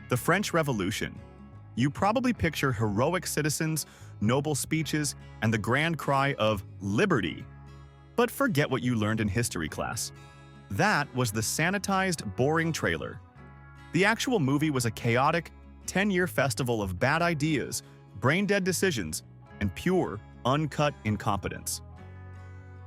The French Revolution. You probably picture heroic citizens, noble speeches, and the grand cry of liberty. But forget what you learned in history class. That was the sanitized, boring trailer. The actual movie was a chaotic, 10-year festival of bad ideas, brain-dead decisions, and pure, uncut incompetence.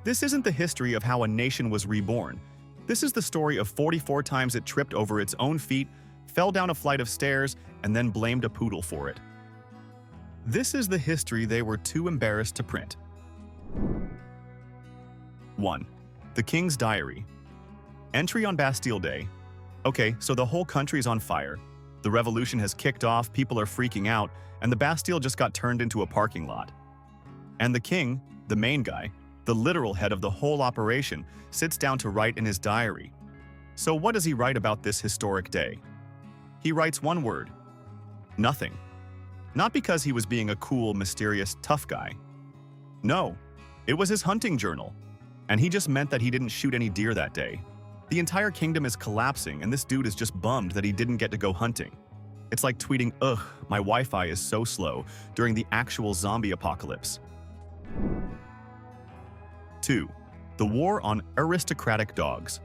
This isn't the history of how a nation was reborn. This is the story of 44 times it tripped over its own feet, fell down a flight of stairs, and then blamed a poodle for it. This is the history they were too embarrassed to print. 1. The King's Diary. Entry on Bastille Day. Okay, so the whole country's on fire. The revolution has kicked off, people are freaking out, and the Bastille just got turned into a parking lot. And the king, the main guy, the literal head of the whole operation, sits down to write in his diary. So what does he write about this historic day? He writes one word: nothing. Not because he was being a cool, mysterious, tough guy. No, it was his hunting journal. And he just meant that he didn't shoot any deer that day. The entire kingdom is collapsing, and this dude is just bummed that he didn't get to go hunting. It's like tweeting, "Ugh, my Wi-Fi is so slow," during the actual zombie apocalypse. 2. The War on Aristocratic Dogs.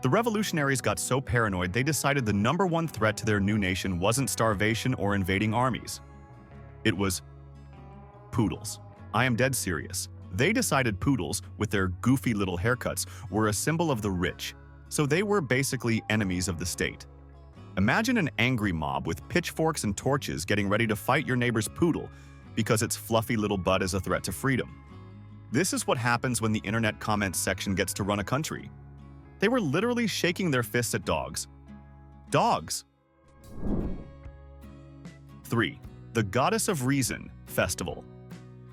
The revolutionaries got so paranoid they decided the #1 threat to their new nation wasn't starvation or invading armies. It was poodles. I am dead serious. They decided poodles, with their goofy little haircuts, were a symbol of the rich, so they were basically enemies of the state. Imagine an angry mob with pitchforks and torches getting ready to fight your neighbor's poodle because its fluffy little butt is a threat to freedom. This is what happens when the internet comments section gets to run a country. They were literally shaking their fists at dogs. Dogs! 3. The Goddess of Reason Festival.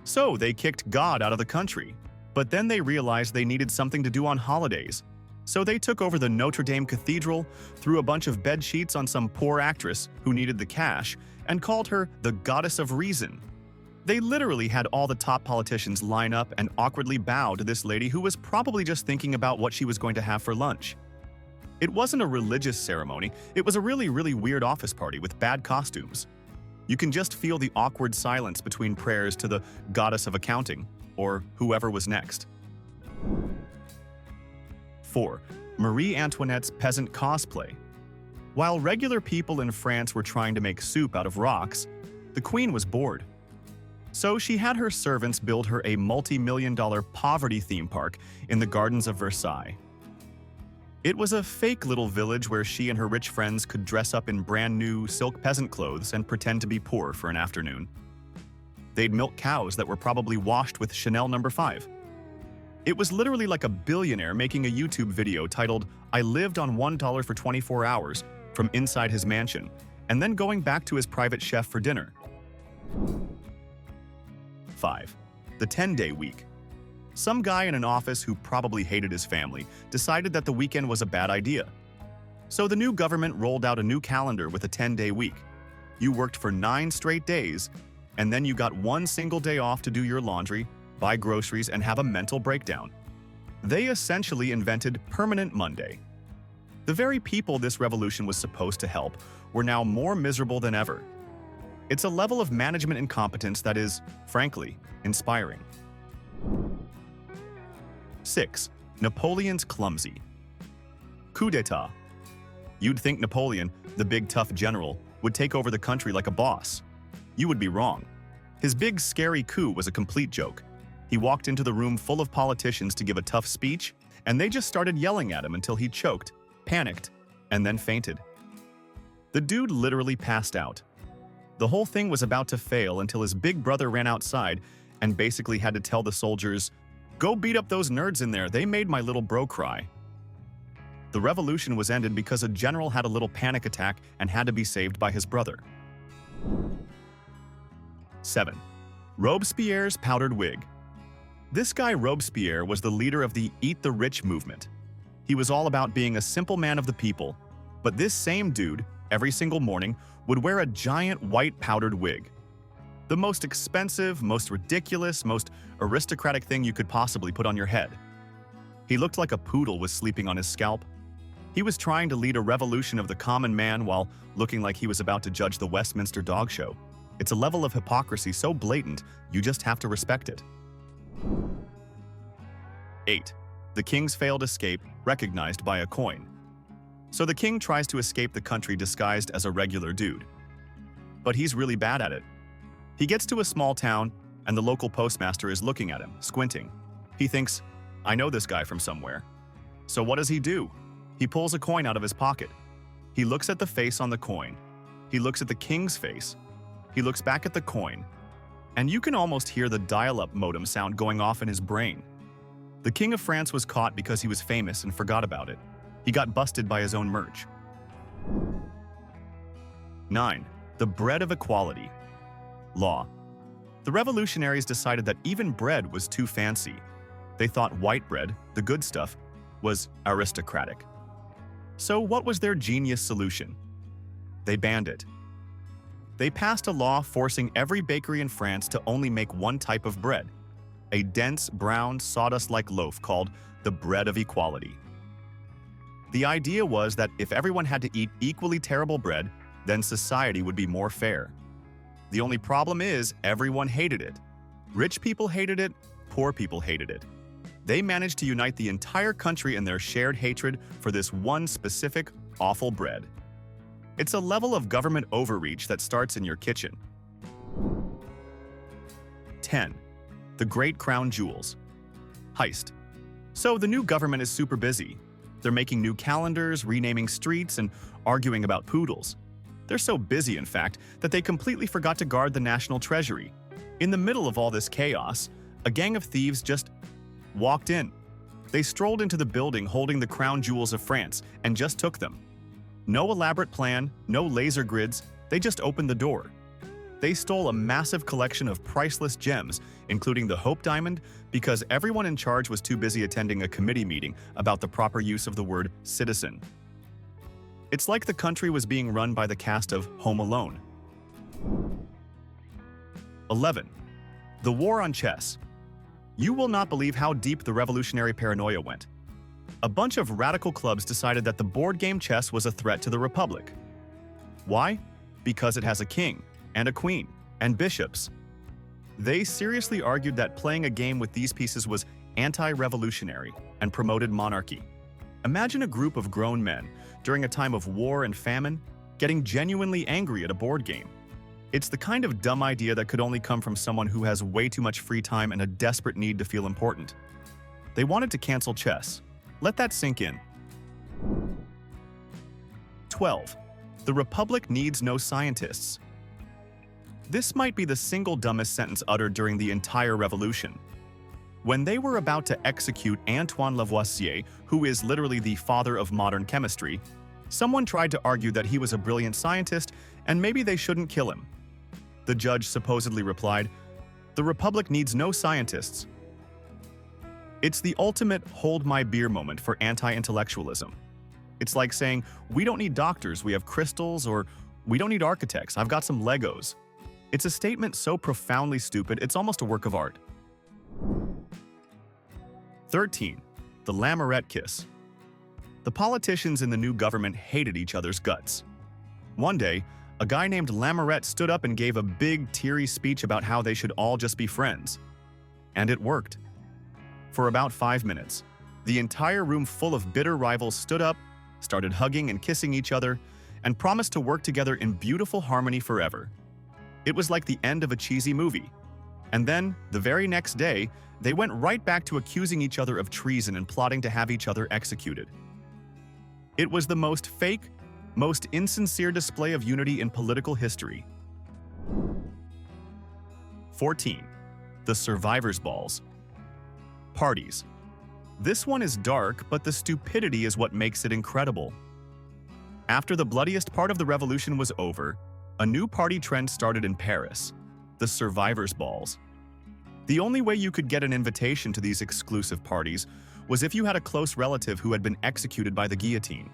So they kicked God out of the country, but then they realized they needed something to do on holidays. So they took over the Notre Dame Cathedral, threw a bunch of bed sheets on some poor actress who needed the cash, and called her the Goddess of Reason. They literally had all the top politicians line up and awkwardly bow to this lady who was probably just thinking about what she was going to have for lunch. It wasn't a religious ceremony, it was a really weird office party with bad costumes. You can just feel the awkward silence between prayers to the goddess of accounting, or whoever was next. 4. Marie Antoinette's peasant cosplay. While regular people in France were trying to make soup out of rocks, the queen was bored. So she had her servants build her a multi-million-dollar poverty theme park in the gardens of Versailles. It was a fake little village where she and her rich friends could dress up in brand new silk peasant clothes and pretend to be poor for an afternoon. They'd milk cows that were probably washed with Chanel No. 5. It was literally like a billionaire making a YouTube video titled, "I lived on $1 for 24 hours" from inside his mansion, and then going back to his private chef for dinner. 5. The 10-day week. Some guy in an office who probably hated his family decided that the weekend was a bad idea. So the new government rolled out a new calendar with a 10-day week. You worked for 9 straight days, and then you got one single day off to do your laundry, buy groceries, and have a mental breakdown. They essentially invented Permanent Monday. The very people this revolution was supposed to help were now more miserable than ever. It's a level of management incompetence that is, frankly, inspiring. 6. Napoleon's clumsy. Coup d'etat. You'd think Napoleon, the big tough general, would take over the country like a boss. You would be wrong. His big scary coup was a complete joke. He walked into the room full of politicians to give a tough speech, and they just started yelling at him until he choked, panicked, and then fainted. The dude literally passed out. The whole thing was about to fail until his big brother ran outside and basically had to tell the soldiers, "Go beat up those nerds in there, they made my little bro cry." The revolution was ended because a general had a little panic attack and had to be saved by his brother. 7. Robespierre's powdered wig. This guy Robespierre was the leader of the Eat the Rich movement. He was all about being a simple man of the people, but this same dude, every single morning, would wear a giant white powdered wig. The most expensive, most ridiculous, most aristocratic thing you could possibly put on your head. He looked like a poodle was sleeping on his scalp. He was trying to lead a revolution of the common man while looking like he was about to judge the Westminster dog show. It's a level of hypocrisy so blatant, you just have to respect it. 8. The king's failed escape, recognized by a coin. So the king tries to escape the country disguised as a regular dude. But he's really bad at it. He gets to a small town, and the local postmaster is looking at him, squinting. He thinks, I know this guy from somewhere. So what does he do? He pulls a coin out of his pocket. He looks at the face on the coin. He looks at the king's face. He looks back at the coin. And you can almost hear the dial-up modem sound going off in his brain. The King of France was caught because he was famous and forgot about it. He got busted by his own merch. 9. The bread of equality. Law. The revolutionaries decided that even bread was too fancy. They thought white bread, the good stuff, was aristocratic. So what was their genius solution? They banned it. They passed a law forcing every bakery in France to only make one type of bread, a dense, brown, sawdust-like loaf called the bread of equality. The idea was that if everyone had to eat equally terrible bread, then society would be more fair. The only problem is everyone hated it. Rich people hated it, poor people hated it. They managed to unite the entire country in their shared hatred for this one specific, awful bread. It's a level of government overreach that starts in your kitchen. 10. The Great Crown Jewels. Heist. So the new government is super busy. They're making new calendars, renaming streets, and arguing about poodles. They're so busy, in fact, that they completely forgot to guard the national treasury. In the middle of all this chaos, a gang of thieves just walked in. They strolled into the building holding the crown jewels of France and just took them. No elaborate plan, no laser grids, they just opened the door. They stole a massive collection of priceless gems, including the Hope Diamond, because everyone in charge was too busy attending a committee meeting about the proper use of the word citizen. It's like the country was being run by the cast of Home Alone. 11. The War on Chess. You will not believe how deep the revolutionary paranoia went. A bunch of radical clubs decided that the board game chess was a threat to the Republic. Why? Because it has a king, and a queen, and bishops. They seriously argued that playing a game with these pieces was anti-revolutionary and promoted monarchy. Imagine a group of grown men, during a time of war and famine, getting genuinely angry at a board game. It's the kind of dumb idea that could only come from someone who has way too much free time and a desperate need to feel important. They wanted to cancel chess. Let that sink in. 12. The Republic needs no scientists. This might be the single dumbest sentence uttered during the entire revolution. When they were about to execute Antoine Lavoisier, who is literally the father of modern chemistry, someone tried to argue that he was a brilliant scientist and maybe they shouldn't kill him. The judge supposedly replied, "The Republic needs no scientists." It's the ultimate hold my beer moment for anti-intellectualism. It's like saying, we don't need doctors, we have crystals, or we don't need architects, I've got some Legos. It's a statement so profoundly stupid, it's almost a work of art. 13. The Lamaret kiss. The politicians in the new government hated each other's guts. One day, a guy named Lamaret stood up and gave a big, teary speech about how they should all just be friends. And it worked. For about 5 minutes, the entire room full of bitter rivals stood up, started hugging and kissing each other, and promised to work together in beautiful harmony forever. It was like the end of a cheesy movie. And then, the very next day, they went right back to accusing each other of treason and plotting to have each other executed. It was the most fake, most insincere display of unity in political history. 14. The survivors' balls. Parties. This one is dark, but the stupidity is what makes it incredible. After the bloodiest part of the revolution was over, a new party trend started in Paris, the survivors' balls. The only way you could get an invitation to these exclusive parties was if you had a close relative who had been executed by the guillotine.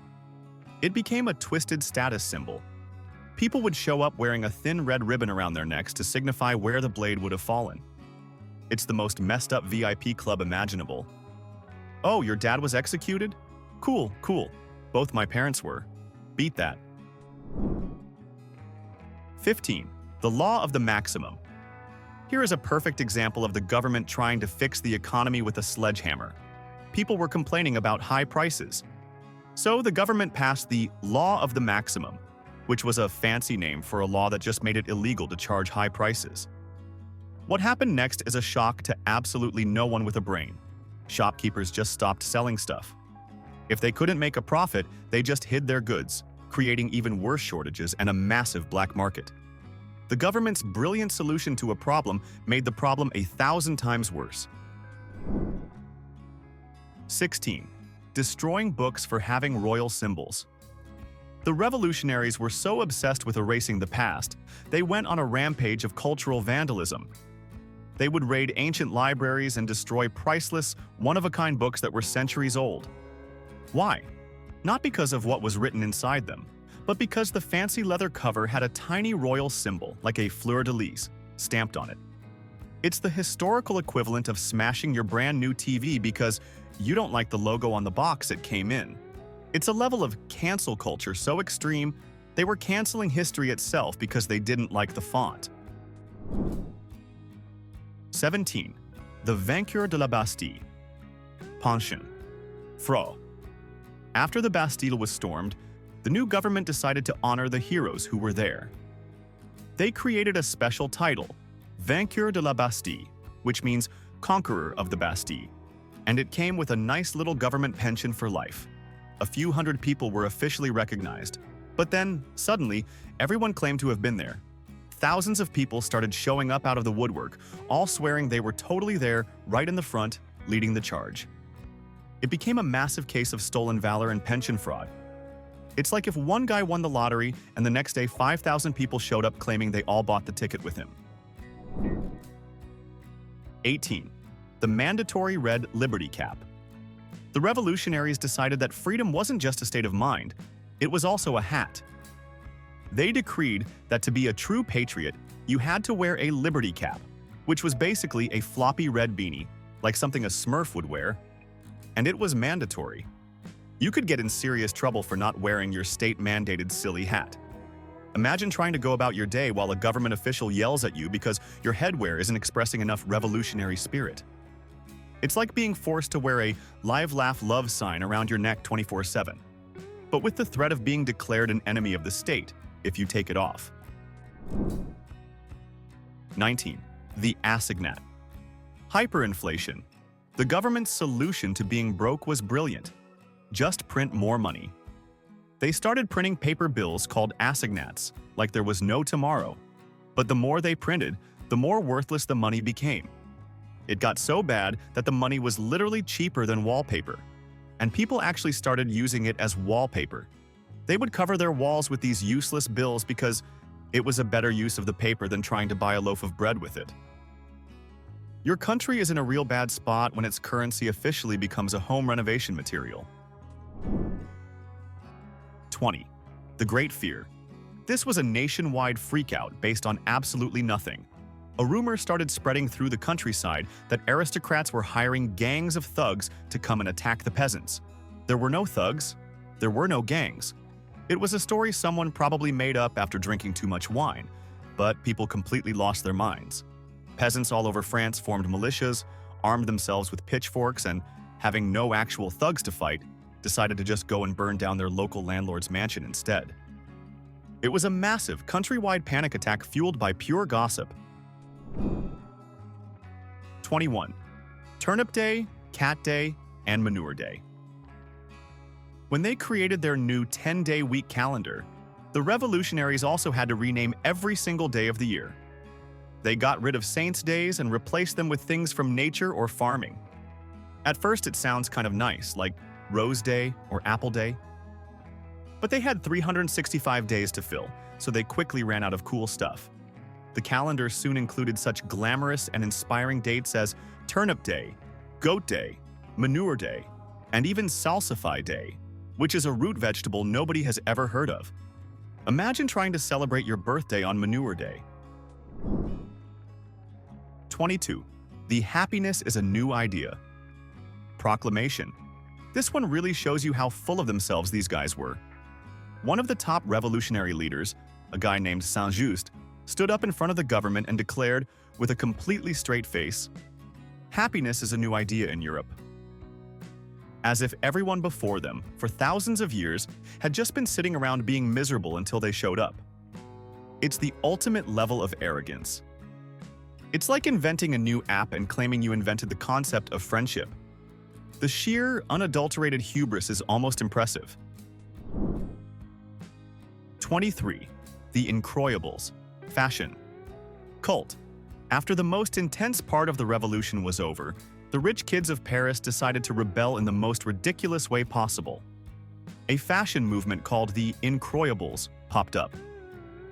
It became a twisted status symbol. People would show up wearing a thin red ribbon around their necks to signify where the blade would have fallen. It's the most messed up VIP club imaginable. Oh, your dad was executed? Cool, cool. Both my parents were. Beat that. 15. The law of the maximum. Here is a perfect example of the government trying to fix the economy with a sledgehammer. People were complaining about high prices. So the government passed the law of the maximum, which was a fancy name for a law that just made it illegal to charge high prices. What happened next is a shock to absolutely no one with a brain. Shopkeepers just stopped selling stuff. If they couldn't make a profit, they just hid their goods, creating even worse shortages and a massive black market. The government's brilliant solution to a problem made the problem 1,000 times worse. 16. Destroying books for having royal symbols. The revolutionaries were so obsessed with erasing the past, they went on a rampage of cultural vandalism. They would raid ancient libraries and destroy priceless, one-of-a-kind books that were centuries old. Why? Not because of what was written inside them, but because the fancy leather cover had a tiny royal symbol, like a fleur-de-lis, stamped on it. It's the historical equivalent of smashing your brand new TV because you don't like the logo on the box it came in. It's a level of cancel culture so extreme, they were canceling history itself because they didn't like the font. 17. The vainqueur de la Bastille. Pension. Fro. After the Bastille was stormed, the new government decided to honor the heroes who were there. They created a special title, Vainqueur de la Bastille, which means Conqueror of the Bastille, and it came with a nice little government pension for life. A few hundred people were officially recognized, but then, suddenly, everyone claimed to have been there. Thousands of people started showing up out of the woodwork, all swearing they were totally there, right in the front, leading the charge. It became a massive case of stolen valor and pension fraud. It's like if one guy won the lottery and the next day 5,000 people showed up claiming they all bought the ticket with him. 18. The mandatory red liberty cap. The revolutionaries decided that freedom wasn't just a state of mind, it was also a hat. They decreed that to be a true patriot, you had to wear a liberty cap, which was basically a floppy red beanie, like something a Smurf would wear, and it was mandatory. You could get in serious trouble for not wearing your state-mandated silly hat. Imagine trying to go about your day while a government official yells at you because your headwear isn't expressing enough revolutionary spirit. It's like being forced to wear a live, laugh, love sign around your neck 24/7, but with the threat of being declared an enemy of the state if you take it off. 19. The Asignat. Hyperinflation. The government's solution to being broke was brilliant. Just print more money. They started printing paper bills called assignats, like there was no tomorrow. But the more they printed, the more worthless the money became. It got so bad that the money was literally cheaper than wallpaper, and people actually started using it as wallpaper. They would cover their walls with these useless bills because it was a better use of the paper than trying to buy a loaf of bread with it. Your country is in a real bad spot when its currency officially becomes a home renovation material. 20. The Great Fear. This was a nationwide freakout based on absolutely nothing. A rumor started spreading through the countryside that aristocrats were hiring gangs of thugs to come and attack the peasants. There were no thugs. There were no gangs. It was a story someone probably made up after drinking too much wine, but people completely lost their minds. Peasants all over France formed militias, armed themselves with pitchforks, and, having no actual thugs to fight, decided to just go and burn down their local landlord's mansion instead. It was a massive, countrywide panic attack fueled by pure gossip. 21. Turnip Day, Cat Day, and Manure Day. When they created their new 10-day week calendar, the revolutionaries also had to rename every single day of the year. They got rid of saints' days and replaced them with things from nature or farming. At first it sounds kind of nice, like Rose Day or Apple Day. But they had 365 days to fill, so they quickly ran out of cool stuff. The calendar soon included such glamorous and inspiring dates as Turnip Day, Goat Day, Manure Day, and even Salsify Day, which is a root vegetable nobody has ever heard of. Imagine trying to celebrate your birthday on Manure Day. 22. The Happiness is a New Idea. Proclamation. This one really shows you how full of themselves these guys were. One of the top revolutionary leaders, a guy named Saint-Just, stood up in front of the government and declared, with a completely straight face, "Happiness is a new idea in Europe." As if everyone before them, for thousands of years, had just been sitting around being miserable until they showed up. It's the ultimate level of arrogance. It's like inventing a new app and claiming you invented the concept of friendship. The sheer, unadulterated hubris is almost impressive. 23. The Incroyables. Fashion. Cult. After the most intense part of the revolution was over, the rich kids of Paris decided to rebel in the most ridiculous way possible. A fashion movement called the Incroyables popped up.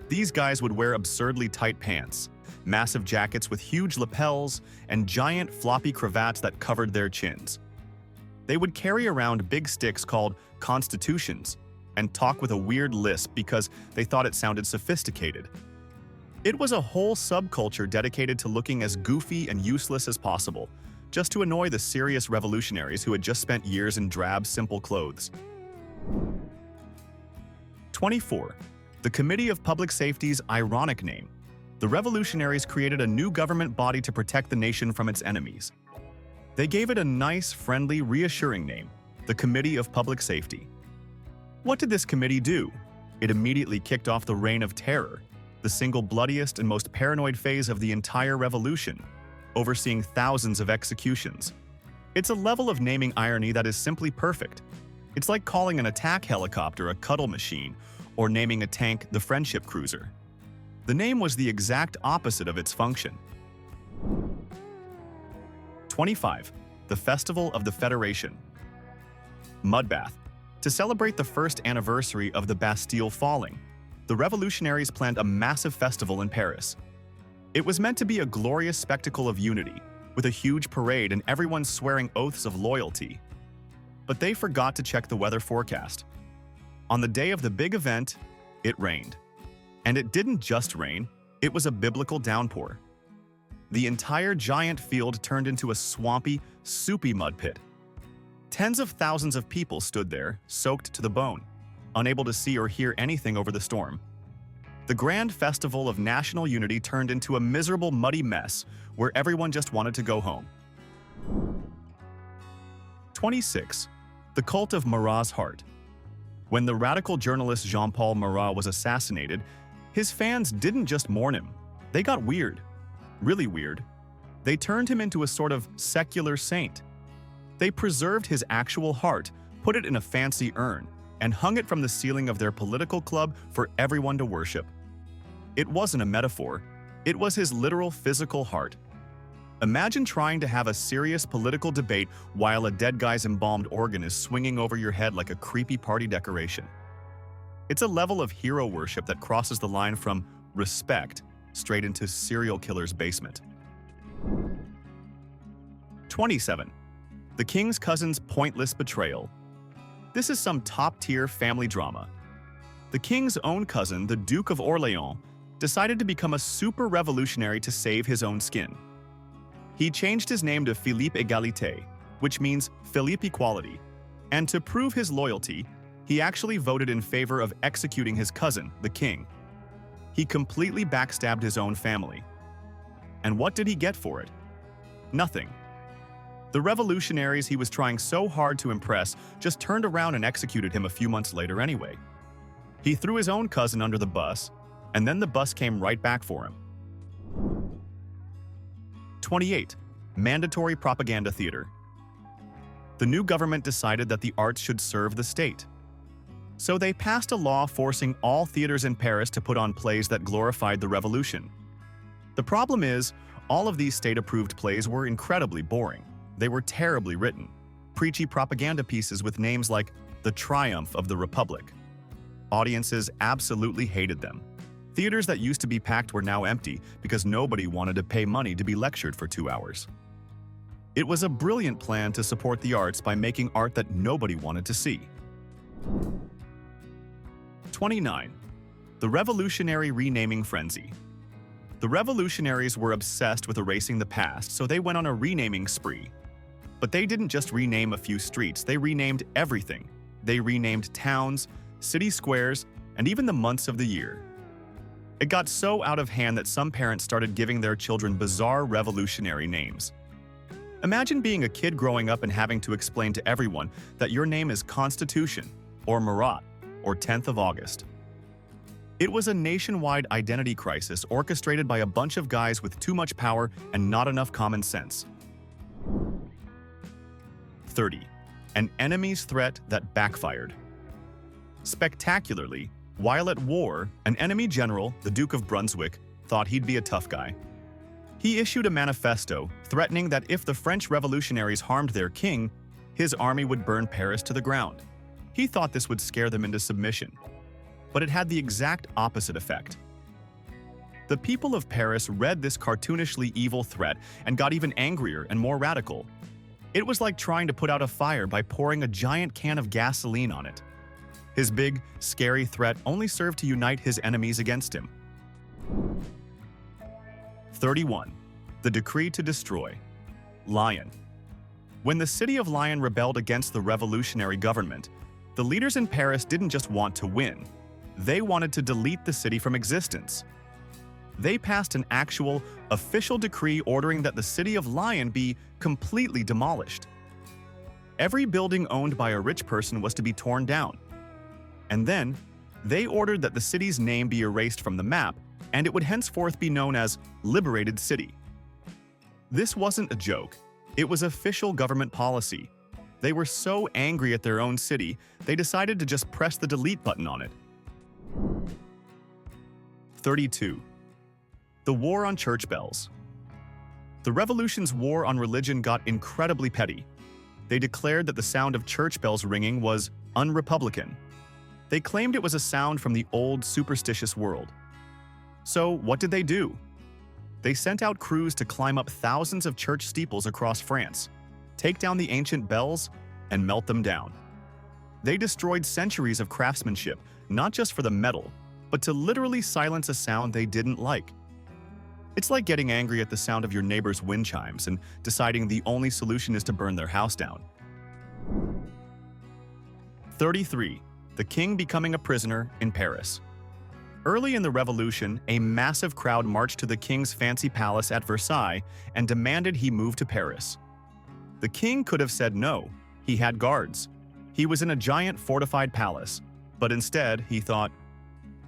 These guys would wear absurdly tight pants, massive jackets with huge lapels, and giant floppy cravats that covered their chins. They would carry around big sticks called constitutions and talk with a weird lisp because they thought it sounded sophisticated. It was a whole subculture dedicated to looking as goofy and useless as possible, just to annoy the serious revolutionaries who had just spent years in drab, simple clothes. 24. The Committee of Public Safety's ironic name. The revolutionaries created a new government body to protect the nation from its enemies. They gave it a nice, friendly, reassuring name, the Committee of Public Safety. What did this committee do? It immediately kicked off the Reign of Terror, the single bloodiest and most paranoid phase of the entire revolution, overseeing thousands of executions. It's a level of naming irony that is simply perfect. It's like calling an attack helicopter a cuddle machine, or naming a tank the friendship cruiser. The name was the exact opposite of its function. 25. The Festival of the Federation. Mudbath. To celebrate the first anniversary of the Bastille falling, the revolutionaries planned a massive festival in Paris. It was meant to be a glorious spectacle of unity, with a huge parade and everyone swearing oaths of loyalty. But they forgot to check the weather forecast. On the day of the big event, it rained. And it didn't just rain, it was a biblical downpour. The entire giant field turned into a swampy, soupy mud pit. Tens of thousands of people stood there, soaked to the bone, unable to see or hear anything over the storm. The grand festival of national unity turned into a miserable, muddy mess where everyone just wanted to go home. 26. The Cult of Marat's Heart. When the radical journalist Jean-Paul Marat was assassinated, his fans didn't just mourn him. They got weird. Really weird. They turned him into a sort of secular saint. They preserved his actual heart, put it in a fancy urn, and hung it from the ceiling of their political club for everyone to worship. It wasn't a metaphor. It was his literal physical heart. Imagine trying to have a serious political debate while a dead guy's embalmed organ is swinging over your head like a creepy party decoration. It's a level of hero worship that crosses the line from respect straight into serial killer's basement. 27. The King's Cousin's Pointless Betrayal. This is some top-tier family drama. The king's own cousin, the Duke of Orléans, decided to become a super revolutionary to save his own skin. He changed his name to Philippe Égalité, which means Philippe Equality, and to prove his loyalty, he actually voted in favor of executing his cousin, the king. He completely backstabbed his own family. And what did he get for it? Nothing. The revolutionaries he was trying so hard to impress just turned around and executed him a few months later anyway. He threw his own cousin under the bus, and then the bus came right back for him. 28. Mandatory propaganda theater. The new government decided that the arts should serve the state. So they passed a law forcing all theaters in Paris to put on plays that glorified the revolution. The problem is, all of these state-approved plays were incredibly boring. They were terribly written, preachy propaganda pieces with names like The Triumph of the Republic. Audiences absolutely hated them. Theaters that used to be packed were now empty because nobody wanted to pay money to be lectured for 2 hours. It was a brilliant plan to support the arts by making art that nobody wanted to see. 29. The Revolutionary Renaming Frenzy. The revolutionaries were obsessed with erasing the past, so they went on a renaming spree. But they didn't just rename a few streets, they renamed everything. They renamed towns, city squares, and even the months of the year. It got so out of hand that some parents started giving their children bizarre revolutionary names. Imagine being a kid growing up and having to explain to everyone that your name is Constitution, or Marat, or 10th of August. It was a nationwide identity crisis orchestrated by a bunch of guys with too much power and not enough common sense. 30. An enemy's threat that backfired. Spectacularly, while at war, an enemy general, the Duke of Brunswick, thought he'd be a tough guy. He issued a manifesto threatening that if the French revolutionaries harmed their king, his army would burn Paris to the ground. He thought this would scare them into submission. But it had the exact opposite effect. The people of Paris read this cartoonishly evil threat and got even angrier and more radical. It was like trying to put out a fire by pouring a giant can of gasoline on it. His big, scary threat only served to unite his enemies against him. 31. The decree to destroy. Lyon. When the city of Lyon rebelled against the revolutionary government, the leaders in Paris didn't just want to win. They wanted to delete the city from existence. They passed an actual, official decree ordering that the city of Lyon be completely demolished. Every building owned by a rich person was to be torn down. And then, they ordered that the city's name be erased from the map, and it would henceforth be known as Liberated City. This wasn't a joke. It was official government policy. They were so angry at their own city, they decided to just press the delete button on it. 32. The War on Church Bells. The Revolution's war on religion got incredibly petty. They declared that the sound of church bells ringing was unrepublican. They claimed it was a sound from the old superstitious world. So what did they do? They sent out crews to climb up thousands of church steeples across France, take down the ancient bells, and melt them down. They destroyed centuries of craftsmanship, not just for the metal, but to literally silence a sound they didn't like. It's like getting angry at the sound of your neighbor's wind chimes and deciding the only solution is to burn their house down. 33. The king becoming a prisoner in Paris. Early in the revolution, a massive crowd marched to the king's fancy palace at Versailles and demanded he move to Paris. The king could have said no. He had guards. He was in a giant fortified palace. But instead, he thought,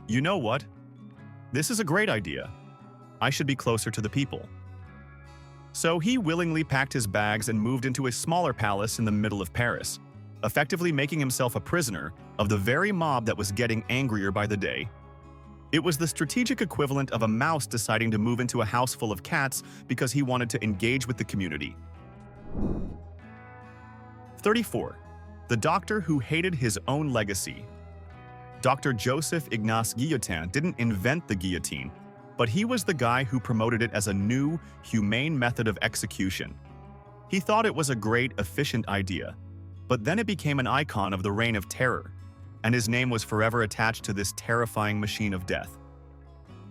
you know what? This is a great idea. I should be closer to the people. So he willingly packed his bags and moved into a smaller palace in the middle of Paris, effectively making himself a prisoner of the very mob that was getting angrier by the day. It was the strategic equivalent of a mouse deciding to move into a house full of cats because he wanted to engage with the community. 34. The doctor who hated his own legacy. Dr. Joseph Ignace Guillotin didn't invent the guillotine, but he was the guy who promoted it as a new, humane method of execution. He thought it was a great, efficient idea, but then it became an icon of the Reign of Terror, and his name was forever attached to this terrifying machine of death.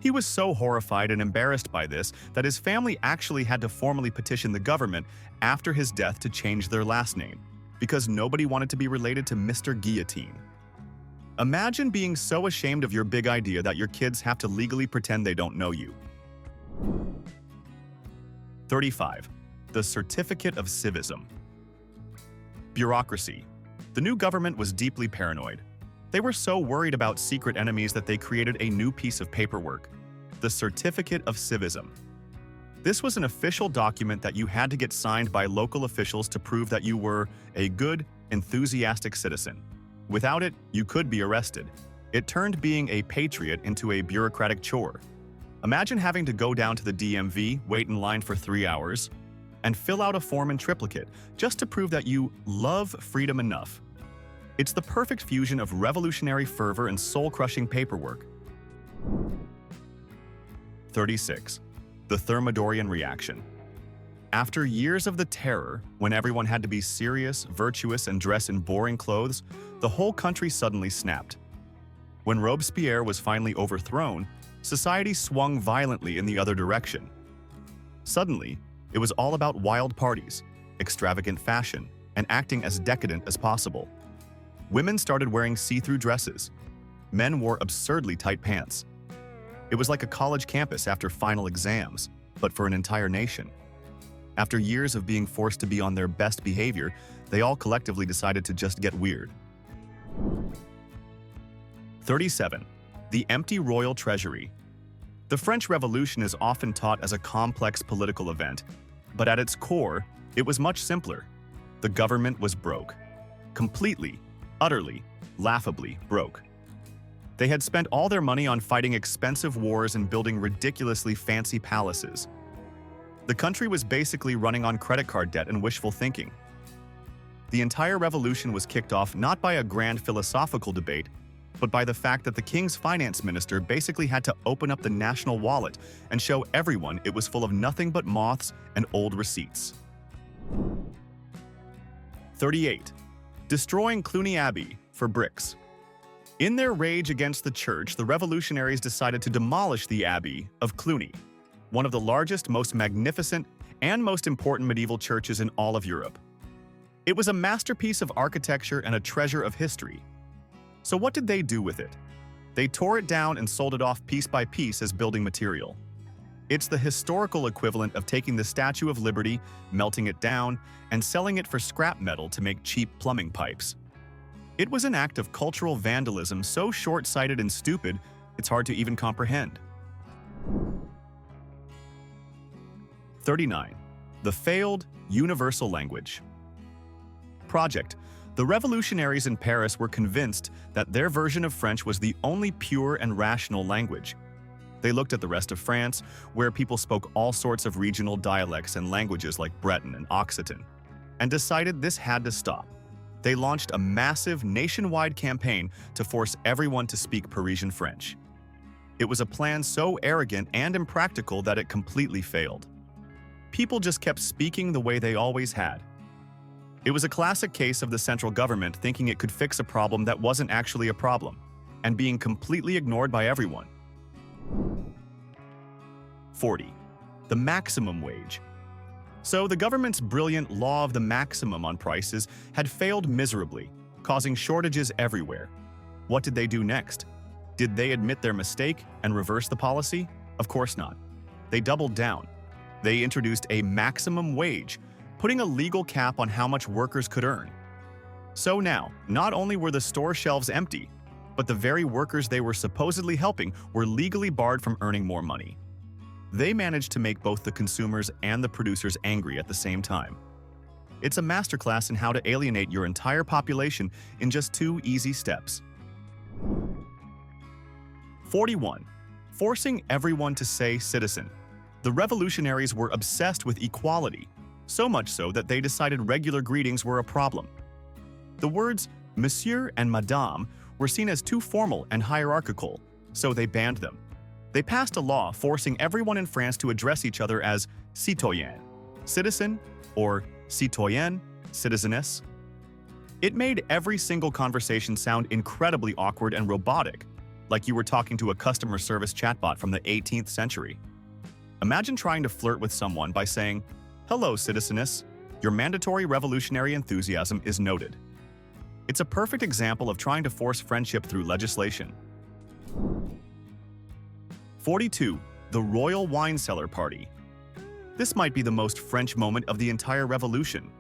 He was so horrified and embarrassed by this that his family actually had to formally petition the government after his death to change their last name, because nobody wanted to be related to Mr. Guillotine. Imagine being so ashamed of your big idea that your kids have to legally pretend they don't know you. 35. The Certificate of Civism. Bureaucracy. The new government was deeply paranoid. They were so worried about secret enemies that they created a new piece of paperwork, the Certificate of Civism. This was an official document that you had to get signed by local officials to prove that you were a good, enthusiastic citizen. Without it, you could be arrested. It turned being a patriot into a bureaucratic chore. Imagine having to go down to the DMV, wait in line for 3 hours, and fill out a form in triplicate just to prove that you love freedom enough. It's the perfect fusion of revolutionary fervor and soul-crushing paperwork. 36. The Thermidorian reaction. After years of the terror, when everyone had to be serious, virtuous, and dress in boring clothes, the whole country suddenly snapped. When Robespierre was finally overthrown, society swung violently in the other direction. Suddenly, it was all about wild parties, extravagant fashion, and acting as decadent as possible. Women started wearing see-through dresses. Men wore absurdly tight pants. It was like a college campus after final exams, but for an entire nation. After years of being forced to be on their best behavior, they all collectively decided to just get weird. 37. The empty royal treasury. The French Revolution is often taught as a complex political event, but at its core, it was much simpler. The government was broke. Completely, utterly, laughably broke. They had spent all their money on fighting expensive wars and building ridiculously fancy palaces. The country was basically running on credit card debt and wishful thinking. The entire revolution was kicked off not by a grand philosophical debate, but by the fact that the king's finance minister basically had to open up the national wallet and show everyone it was full of nothing but moths and old receipts. 38. Destroying Cluny Abbey for bricks. In their rage against the church, the revolutionaries decided to demolish the Abbey of Cluny, one of the largest, most magnificent, and most important medieval churches in all of Europe. It was a masterpiece of architecture and a treasure of history. So what did they do with it? They tore it down and sold it off piece by piece as building material. It's the historical equivalent of taking the Statue of Liberty, melting it down, and selling it for scrap metal to make cheap plumbing pipes. It was an act of cultural vandalism so short-sighted and stupid, it's hard to even comprehend. 39. The failed universal language. Project. The revolutionaries in Paris were convinced that their version of French was the only pure and rational language. They looked at the rest of France, where people spoke all sorts of regional dialects and languages like Breton and Occitan, and decided this had to stop. They launched a massive nationwide campaign to force everyone to speak Parisian French. It was a plan so arrogant and impractical that it completely failed. People just kept speaking the way they always had. It was a classic case of the central government thinking it could fix a problem that wasn't actually a problem, and being completely ignored by everyone. 40. The maximum wage. So the government's brilliant law of the maximum on prices had failed miserably, causing shortages everywhere. What did they do next? Did they admit their mistake and reverse the policy? Of course not. They doubled down. They introduced a maximum wage, putting a legal cap on how much workers could earn. So now, not only were the store shelves empty, but the very workers they were supposedly helping were legally barred from earning more money. They managed to make both the consumers and the producers angry at the same time. It's a masterclass in how to alienate your entire population in just 2 easy steps. 41. Forcing everyone to say citizen. The revolutionaries were obsessed with equality, so much so that they decided regular greetings were a problem. The words monsieur and madame were seen as too formal and hierarchical, so they banned them. They passed a law forcing everyone in France to address each other as citoyen, citizen, or citoyenne, citizeness. It made every single conversation sound incredibly awkward and robotic, like you were talking to a customer service chatbot from the 18th century. Imagine trying to flirt with someone by saying, "Hello, citizeness. Your mandatory revolutionary enthusiasm is noted." It's a perfect example of trying to force friendship through legislation. 42. The Royal Wine Cellar Party. This might be the most French moment of the entire revolution.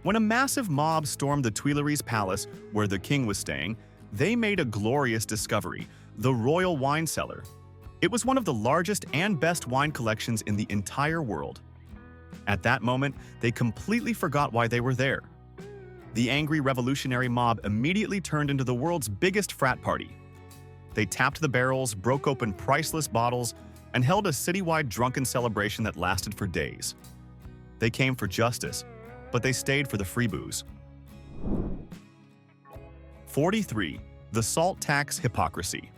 When a massive mob stormed the Tuileries Palace, where the king was staying, they made a glorious discovery, the Royal Wine Cellar. It was one of the largest and best wine collections in the entire world. At that moment, they completely forgot why they were there. The angry revolutionary mob immediately turned into the world's biggest frat party. They tapped the barrels, broke open priceless bottles, and held a citywide drunken celebration that lasted for days. They came for justice, but they stayed for the free booze. 43. The salt tax hypocrisy.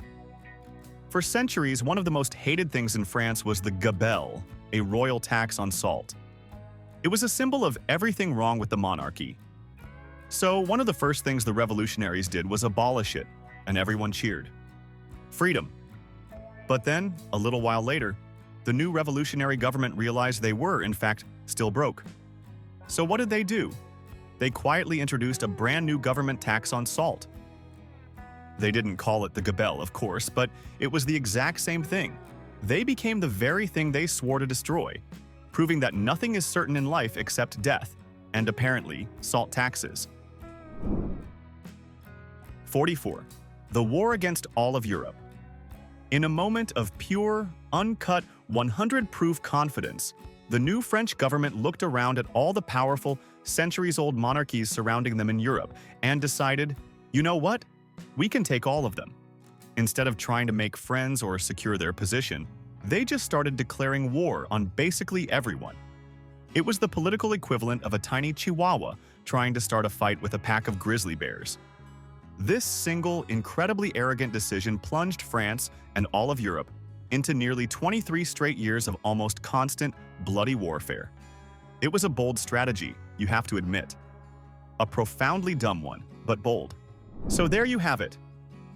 For centuries, one of the most hated things in France was the gabelle, a royal tax on salt. It was a symbol of everything wrong with the monarchy. So one of the first things the revolutionaries did was abolish it, and everyone cheered. Freedom. But then, a little while later, the new revolutionary government realized they were, in fact, still broke. So what did they do? They quietly introduced a brand new government tax on salt. They didn't call it the gabelle, of course, but it was the exact same thing. They became the very thing they swore to destroy, proving that nothing is certain in life except death, and apparently, salt taxes. 44. The war against all of Europe. In a moment of pure, uncut, 100-proof confidence, the new French government looked around at all the powerful, centuries-old monarchies surrounding them in Europe and decided, you know what? We can take all of them. Instead of trying to make friends or secure their position, they just started declaring war on basically everyone. It was the political equivalent of a tiny chihuahua trying to start a fight with a pack of grizzly bears. This single, incredibly arrogant decision plunged France and all of Europe into nearly 23 straight years of almost constant, bloody warfare. It was a bold strategy, you have to admit. A profoundly dumb one, but bold. So there you have it.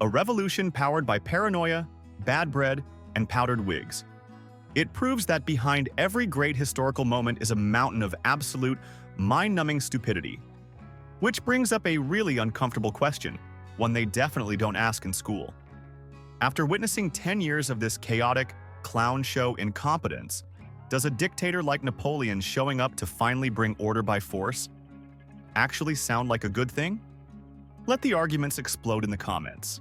A revolution powered by paranoia, bad bread, and powdered wigs. It proves that behind every great historical moment is a mountain of absolute, mind-numbing stupidity. Which brings up a really uncomfortable question, one they definitely don't ask in school. After witnessing 10 years of this chaotic, clown show incompetence, does a dictator like Napoleon showing up to finally bring order by force actually sound like a good thing? Let the arguments explode in the comments.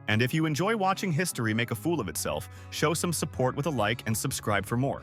And if you enjoy watching history make a fool of itself, show some support with a like and subscribe for more.